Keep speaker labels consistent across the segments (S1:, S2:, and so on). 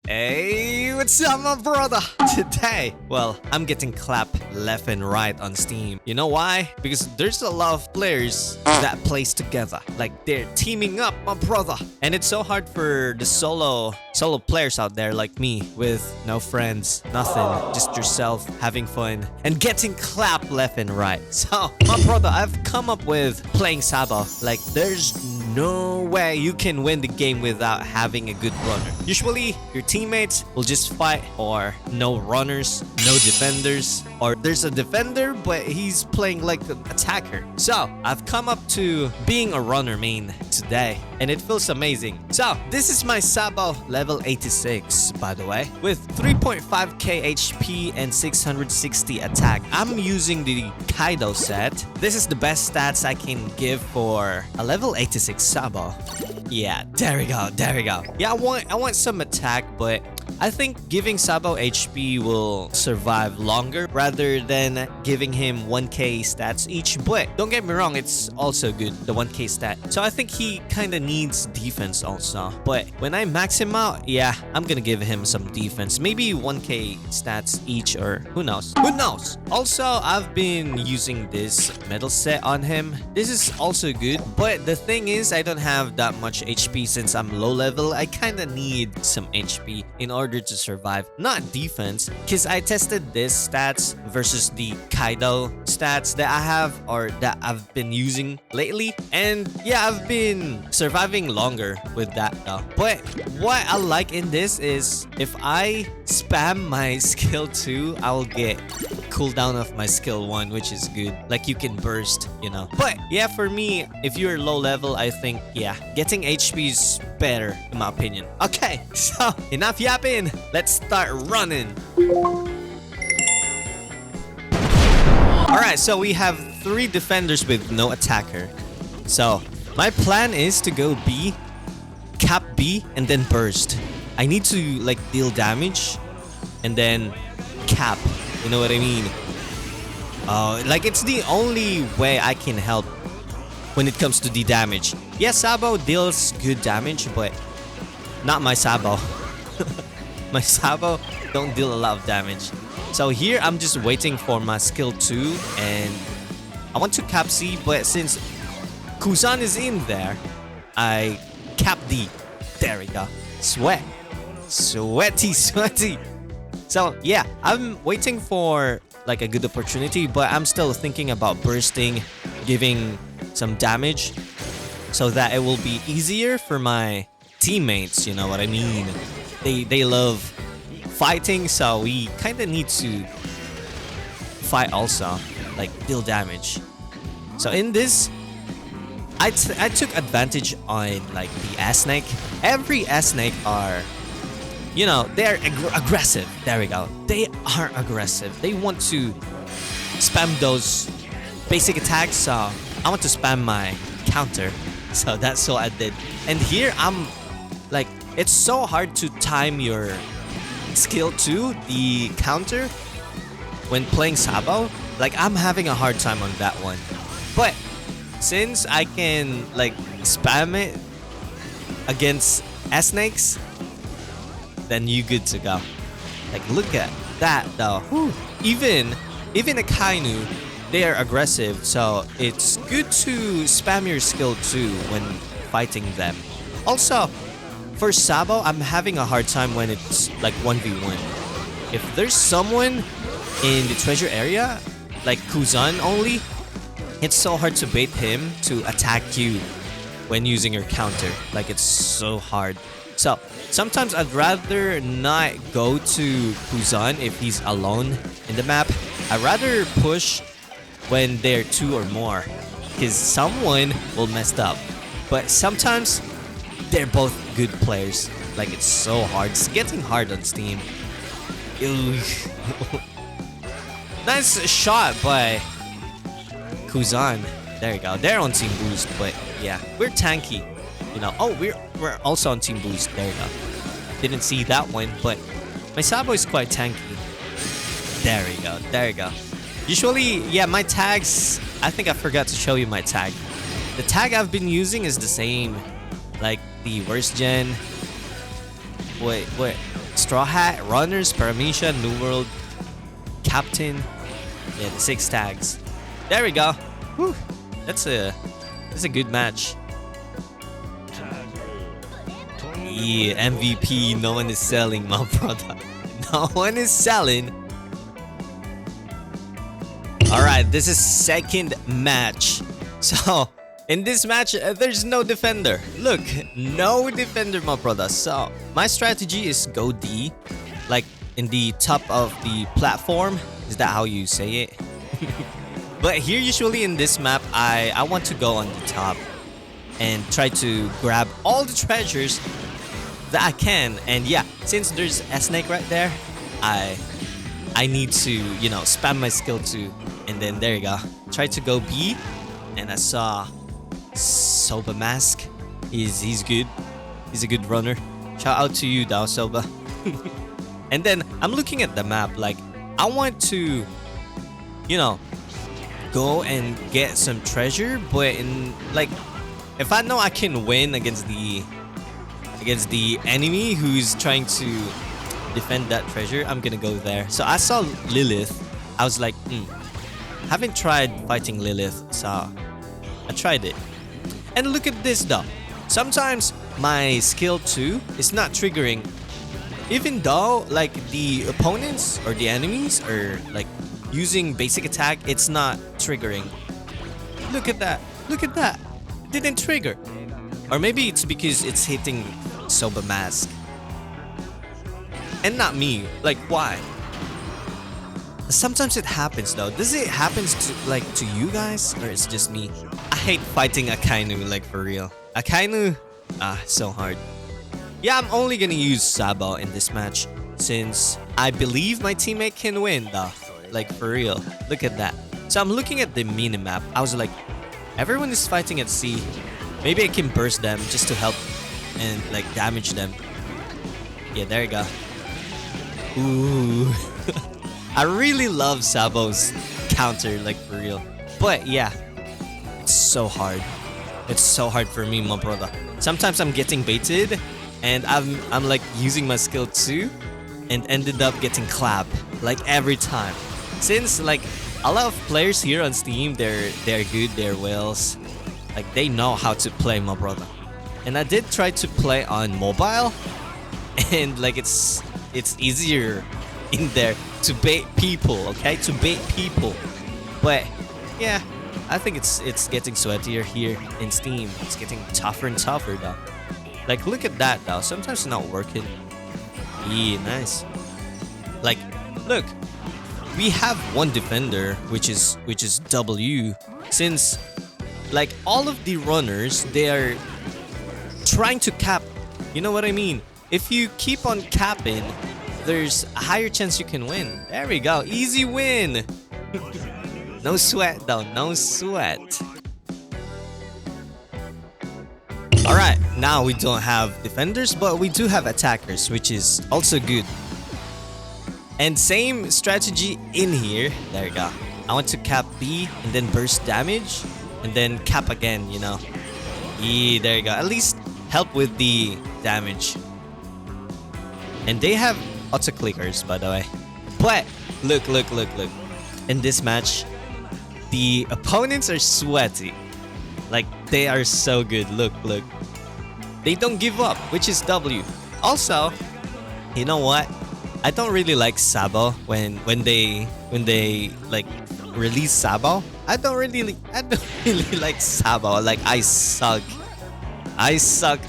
S1: Hey, what's up, my brother? Today, well, I'm getting clapped left and right on Steam. You know why? Because there's a lot of players that plays together. Like, they're teaming up, my brother. And it's so hard for the solo players out there like me with no friends, nothing, just yourself having fun and getting clapped left and right. So, my brother, I've come up with playing Sabo. Like, there's no way you can win the game without having a good runner. Usually, your teammates will just fight, or no runners, no defenders, or there's a defender but he's playing like an attacker. So I've come up to being a runner main today, and it feels amazing. So this is my Sabo level 86, by the way, with 3.5k HP and 660 attack. I'm using the Kaido set. This is the best stats I can give for a level 86 Sabo. Yeah, there we go, there we go. Yeah, I want some attack, but I think giving Sabo HP will survive longer rather than giving him 1k stats each. But don't get me wrong, it's also good, the 1k stat. So I think he kind of needs defense also. But when I max him out, yeah, I'm gonna give him some defense. Maybe 1k stats each, or who knows? Who knows? Also, I've been using this metal set on him. This is also good, but the thing is, I don't have that much HP since I'm low level. I kind of need some HP in order to survive, not defense, because I tested this stats versus the Kaido stats that I have, or that I've been using lately, and yeah, I've been surviving longer with that though. But what I like in this is if I spam my skill 2, I'll get cooldown of my skill 1, which is good. Like, you can burst, you know. But yeah, for me, if you're low level, I think, yeah, getting HP is better in my opinion. Okay, so enough yapping, let's start running. Alright, so we have 3 defenders with no attacker. So my plan is to go B, cap B, and then burst. I need to like deal damage and then cap, you know what I mean? Like, it's the only way I can help when it comes to the damage. Yeah, Sabo deals good damage, but not my Sabo. My Sabo don't deal a lot of damage. So here I'm just waiting for my skill 2, and I want to cap C, but since Kuzan is in there, I cap D. There we go. Sweat. Sweaty. So yeah, I'm waiting for like a good opportunity, but I'm still thinking about bursting, giving some damage so that it will be easier for my teammates, you know what I mean? They love fighting, so we kind of need to fight also, like deal damage. So in this, I took advantage on like the ass snake. Every ass snake are, you know, they're aggressive. There we go. They are aggressive. They want to spam those basic attacks, so I want to spam my counter. So that's what I did. And here I'm like, it's so hard to time your skill 2, the counter, when playing Sabo. Like, I'm having a hard time on that one. But since I can like spam it against S-Snakes, then you good to go. Like, look at that though. Whew. Even a Kainu, they are aggressive, so it's good to spam your skill 2 when fighting them. Also, for Sabo, I'm having a hard time when it's like 1v1. If there's someone in the treasure area, like Kuzan only, it's so hard to bait him to attack you when using your counter. Like, it's so hard. So sometimes I'd rather not go to Kuzan if he's alone in the map. I'd rather push when they're 2 or more, because someone will mess up. But sometimes they're both good players. Like, it's so hard. It's getting hard on Steam. Nice shot by Kuzan. There you go. They're on team boost, but yeah, we're tanky. You know. Oh, we're also on team boost. There you go. Didn't see that one, but my Sabo is quite tanky. There we go. There you go. Usually, yeah, my tags, I think I forgot to show you my tag. The tag I've been using is the same, like the worst gen. Wait, Straw Hat, Runners, Paramisha, New World, Captain. Yeah, the 6 tags. There we go. Whew. That's a good match. Yeah, MVP. No one is selling my product. No one is selling. Alright, this is second match. So, in this match, there's no defender. Look, no defender, my brother. So, my strategy is go D. Like, in the top of the platform. Is that how you say it? But here, usually in this map, I want to go on the top. And try to grab all the treasures that I can. And yeah, since there's a snake right there, I need to, you know, spam my skill too. And then there you go. Try to go B. And I saw Soba Mask. He's good. He's a good runner. Shout out to you, Dao Soba. And then I'm looking at the map. Like, I want to, you know, go and get some treasure. But in like, if I know I can win against the enemy who's trying to defend that treasure, I'm gonna go there. So I saw Lilith. I was like, haven't tried fighting Lilith, so I tried it. And look at this though. Sometimes my skill 2 is not triggering, even though like the opponents or the enemies are like using basic attack, it's not triggering. Look at that. Look at that. Didn't trigger. Or maybe it's because it's hitting Soba Mask. And not me. Like, why? Sometimes it happens though. Does it happen to you guys? Or it's just me? I hate fighting Akainu, like for real. Akainu, so hard. Yeah, I'm only gonna use Sabo in this match since I believe my teammate can win though. Like for real. Look at that. So I'm looking at the minimap. I was like, everyone is fighting at C. Maybe I can burst them just to help and like damage them. Yeah, there you go. Ooh. I really love Sabo's counter, like for real. But yeah, it's so hard. It's so hard for me, my brother. Sometimes I'm getting baited and I'm like using my skill too and ended up getting clapped like every time. Since like a lot of players here on Steam, they're good, they're whales. Like they know how to play, my brother. And I did try to play on mobile and like it's easier in there to bait people, okay? To bait people. But yeah, I think it's getting sweatier here in Steam. It's getting tougher and tougher though. Like look at that though. Sometimes it's not working. Yeah, nice. Like look, we have one defender which is W, since like all of the runners, they are trying to cap. You know what I mean? If you keep on capping, there's a higher chance you can win. There we go. Easy win. No sweat though. No sweat. Alright, now we don't have defenders, but we do have attackers, which is also good. And same strategy in here. There you go. I want to cap B and then burst damage. And then cap again, you know. Yeah, there you go. At least help with the damage. And they have auto clickers, by the way. But look. In this match, the opponents are sweaty. Like they are so good. Look. They don't give up, which is W. Also, you know what? I don't really like Sabo when they like release Sabo. I don't really like Sabo. Like I suck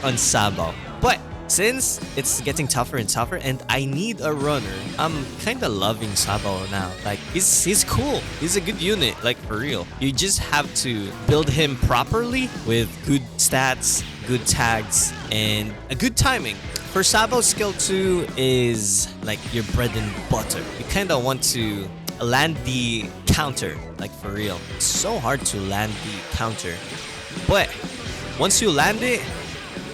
S1: on Sabo. But since it's getting tougher and tougher and I need a runner, I'm kind of loving Sabo now. Like he's cool. He's a good unit, like for real. You just have to build him properly with good stats, good tags, and a good timing. For Sabo, skill 2 is like your bread and butter. You kind of want to land the counter, like for real. It's so hard to land the counter, but once you land it,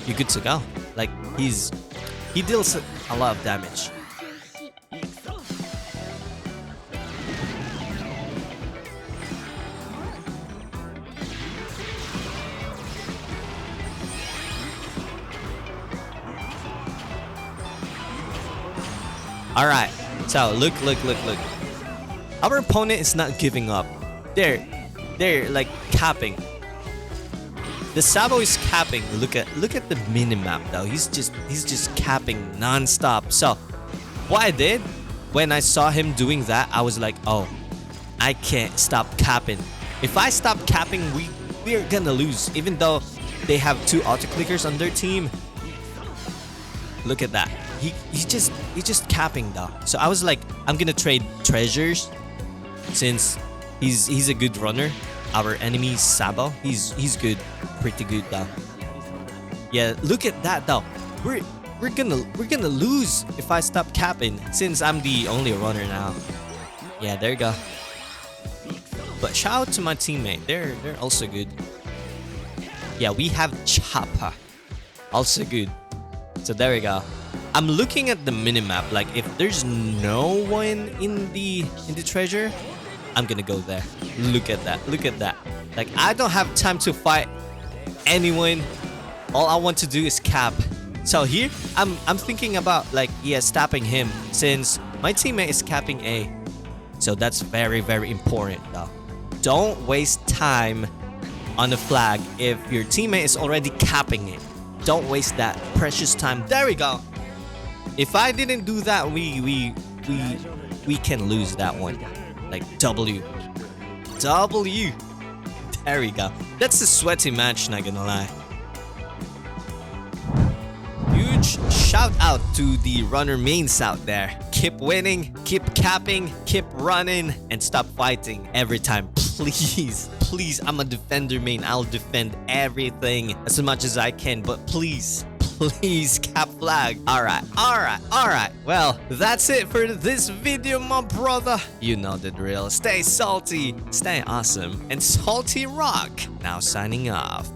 S1: you're good to go. Like he deals a lot of damage. All right. So look. Our opponent is not giving up. They're like capping. The Sabo is capping. Look at the minimap though. He's just capping non-stop. So what I did when I saw him doing that, I was like, oh, I can't stop capping. If I stop capping, we're gonna lose. Even though they have 2 auto clickers on their team. Look at that. He's just capping though. So I was like, I'm gonna trade treasures since he's a good runner. Our enemy Sabo, he's good, pretty good though. Yeah, look at that though. We're gonna lose if I stop capping since I'm the only runner now. Yeah, there you go. But shout out to my teammate. They're also good. Yeah, we have Choppa, also good. So there we go. I'm looking at the minimap. Like if there's no one in the treasure, I'm gonna go there. Look at that. Look at that. Like I don't have time to fight anyone. All I want to do is cap. So here I'm thinking about like stopping him since my teammate is capping A. So that's very important though. Don't waste time on the flag if your teammate is already capping it. Don't waste that precious time. There we go. If I didn't do that, we can lose that one. Like W. There we go. That's a sweaty match, not gonna lie. Huge shout out to the runner mains out there. Keep winning, keep capping, keep running, and stop fighting every time. Please, I'm a defender main. I'll defend everything as much as I can, but please cap flag. Alright. Well, that's it for this video, my brother. You know the drill. Stay salty, stay awesome, and salty rock. Now signing off.